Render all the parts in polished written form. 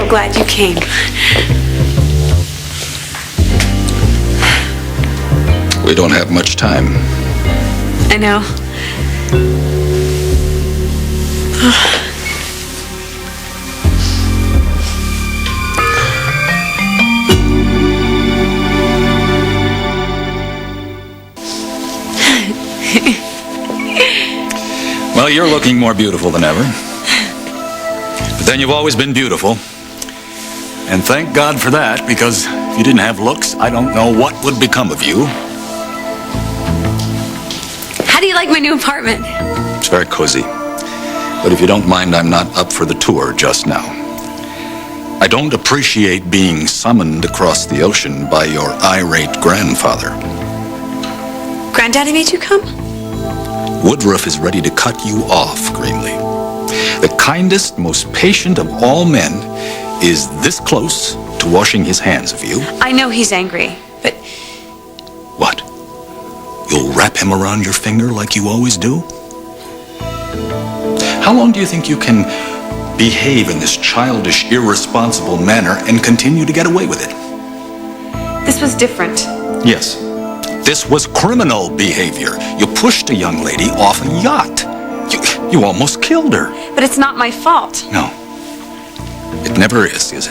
glad you came. We don't have much time. I know. Well, you're looking more beautiful than ever. But then you've always been beautiful. And thank God for that, because if you didn't have looks, I don't know what would become of you. How do you like my new apartment? It's very cozy. But if you don't mind, I'm not up for the tour just now. I don't appreciate being summoned across the ocean by your irate grandfather. Granddaddy made you come? Woodruff is ready to cut you off, Greenlee. The kindest, most patient of all men is this close to washing his hands of you. I know he's angry, but... What? You'll wrap him around your finger like you always do? How long do you think you can behave in this childish, irresponsible manner and continue to get away with it? This was different. Yes. This was criminal behavior. You pushed a young lady off a yacht. You almost killed her. But it's not my fault. No. It never is it?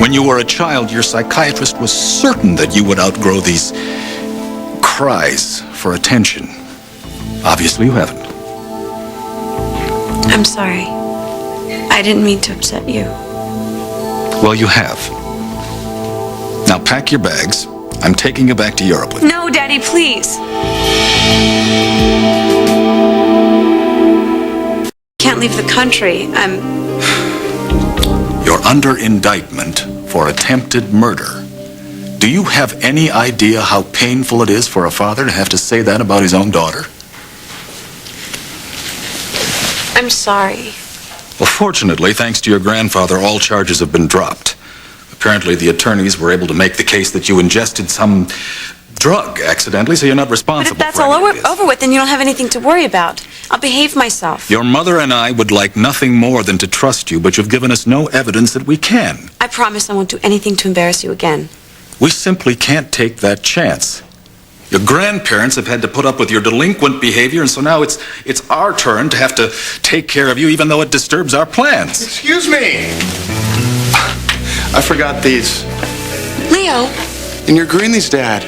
When you were a child, your psychiatrist was certain that you would outgrow these cries for attention. Obviously, you haven't. I'm sorry. I didn't mean to upset you. Well, you have. Now pack your bags. I'm taking you back to Europe with me. No, Daddy, please. Can't leave the country. You're under indictment for attempted murder. Do you have any idea how painful it is for a father to have to say that about his own daughter? I'm sorry. Well, fortunately, thanks to your grandfather, all charges have been dropped. Apparently, the attorneys were able to make the case that you ingested some drug accidentally, so you're not responsible. But if that's all over with, then you don't have anything to worry about. I'll behave myself. Your mother and I would like nothing more than to trust you, but you've given us no evidence that we can. I promise I won't do anything to embarrass you again. We simply can't take that chance. Your grandparents have had to put up with your delinquent behavior, and so now it's our turn to have to take care of you, even though it disturbs our plans. Excuse me! I forgot these. Leo! And you're Greenlee's dad.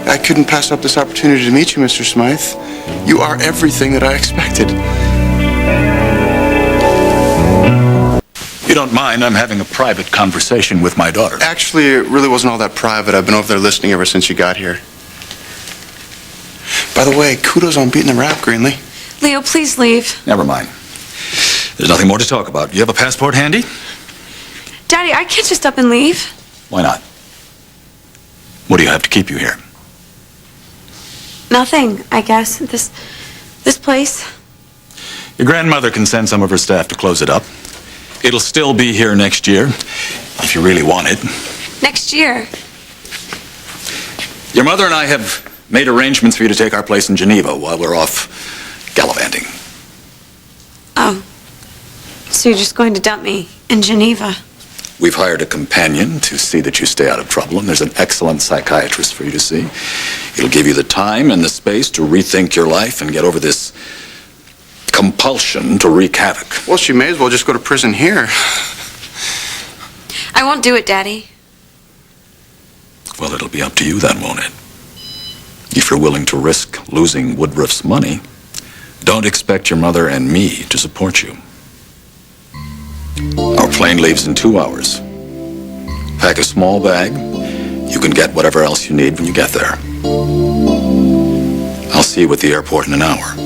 I couldn't pass up this opportunity to meet you, Mr. Smythe. You are everything that I expected. You don't mind, I'm having a private conversation with my daughter. Actually, it really wasn't all that private. I've been over there listening ever since you got here. By the way, kudos on beating the rap, Greenlee. Leo, please leave. Never mind. There's nothing more to talk about. You have a passport handy? Daddy, I can't just up and leave. Why not? What do you have to keep you here? Nothing, I guess. This place. Your grandmother can send some of her staff to close it up. It'll still be here next year, if you really want it. Next year. Your mother and I have made arrangements for you to take our place in Geneva while we're off gallivanting. Oh. So you're just going to dump me in Geneva? We've hired a companion to see that you stay out of trouble, and there's an excellent psychiatrist for you to see. It'll give you the time and the space to rethink your life and get over this compulsion to wreak havoc. Well, she may as well just go to prison here. I won't do it, Daddy. Well, it'll be up to you then, won't it? If you're willing to risk losing Woodruff's money, don't expect your mother and me to support you. Our plane leaves in 2 hours. Pack a small bag. You can get whatever else you need when you get there. I'll see you at the airport in an hour.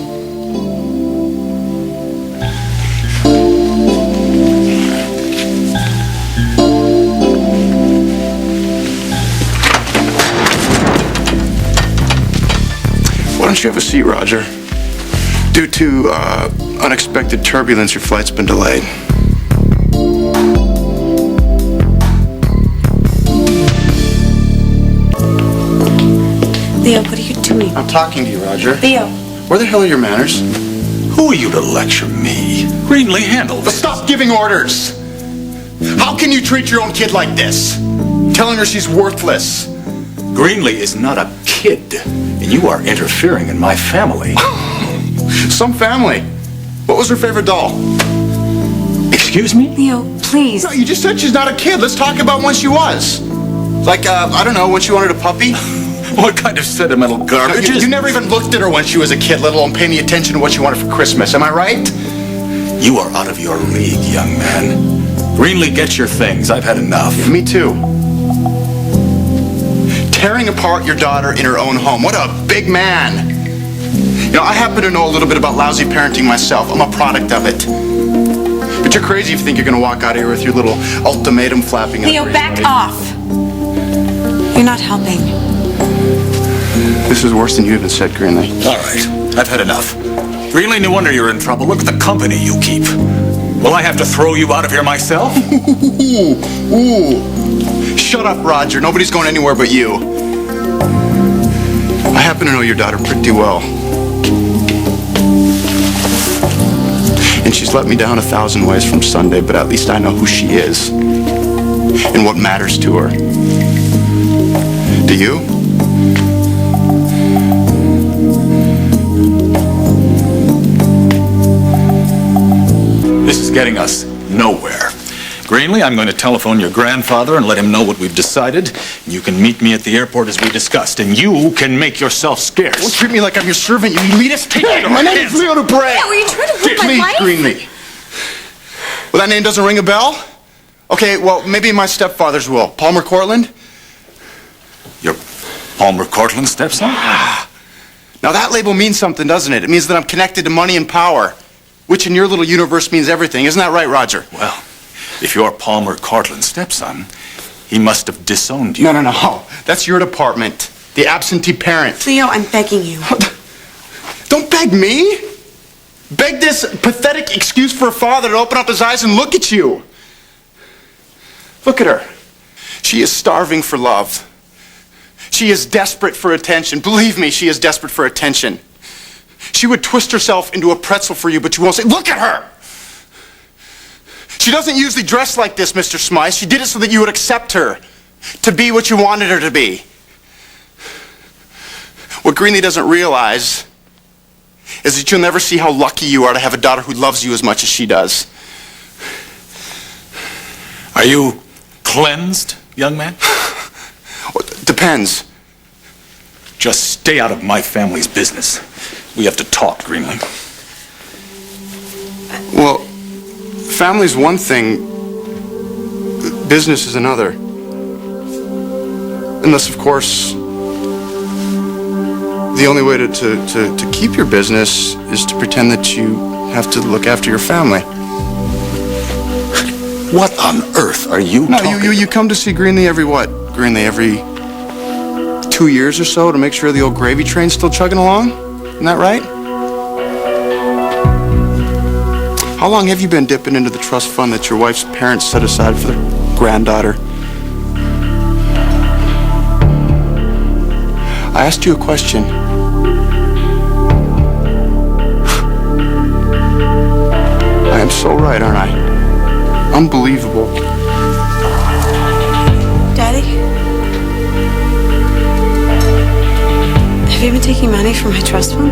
Why don't you have a seat, Roger? Due to unexpected turbulence, your flight's been delayed. Leo, what are you doing? I'm talking to you, Roger. Leo. Where the hell are your manners? Who are you to lecture me? Greenlee, handle But this. stop giving orders! How can you treat your own kid like this? Telling her she's worthless. Greenlee is not a kid, and you are interfering in my family. Some family. What was her favorite doll? Excuse me? Leo, please. No, you just said she's not a kid. Let's talk about when she was. Like, I don't know, when she wanted a puppy? What kind of sentimental garbage You never even looked at her when she was a kid, let alone pay any attention to what she wanted for Christmas. Am I right? You are out of your league, young man. Greenlee, get your things. I've had enough. Me too. Tearing apart your daughter in her own home. What a big man. You know, I happen to know a little bit about lousy parenting myself. I'm a product of it. But you're crazy if you think you're going to walk out of here with your little ultimatum flapping up. Leo, back off. You're not helping. This is worse than you even said, Greenlee. All right. I've had enough. Greenlee, no wonder you're in trouble. Look at the company you keep. Will I have to throw you out of here myself? Ooh. Shut up, Roger. Nobody's going anywhere but you. I happen to know your daughter pretty well. And she's let me down 1,000 ways from Sunday, but at least I know who she is and what matters to her. Do you? This is getting us nowhere. Greenlee, I'm going to telephone your grandfather and let him know what we've decided. You can meet me at the airport as we discussed, and you can make yourself scarce. Don't treat me like I'm your servant, you elitist. Take it. My name is Leo Debray. Leo, are you trying to ruin my Please, life? Greenlee. Well, that name doesn't ring a bell? Okay, well, maybe my stepfather's will. Palmer Cortland? Your Palmer Cortland stepson? Now that label means something, doesn't it? It means that I'm connected to money and power, which in your little universe means everything. Isn't that right, Roger? Well, if you're Palmer Cortland's stepson, he must have disowned you. No. That's your department. The absentee parent. Leo, I'm begging you. Don't beg me. Beg this pathetic excuse for a father to open up his eyes and look at you. Look at her. She is starving for love. She is desperate for attention. Believe me, she is desperate for attention. She would twist herself into a pretzel for you, but you won't say, look at her! She doesn't usually dress like this, Mr. Smythe. She did it so that you would accept her, to be what you wanted her to be. What Greenlee doesn't realize is that you'll never see how lucky you are to have a daughter who loves you as much as she does. Are you cleansed, young man? Depends. Just stay out of my family's business. We have to talk, Greenlee. Well, family's one thing, business is another. Unless, of course, the only way to keep your business is to pretend that you have to look after your family. What on earth are you talking No, you come to see Greenlee every what? Greenlee, every 2 years or so to make sure the old gravy train's still chugging along? Isn't that right? How long have you been dipping into the trust fund that your wife's parents set aside for their granddaughter? I asked you a question. I am so right, aren't I? Unbelievable. Daddy? Have you been taking money from my trust fund?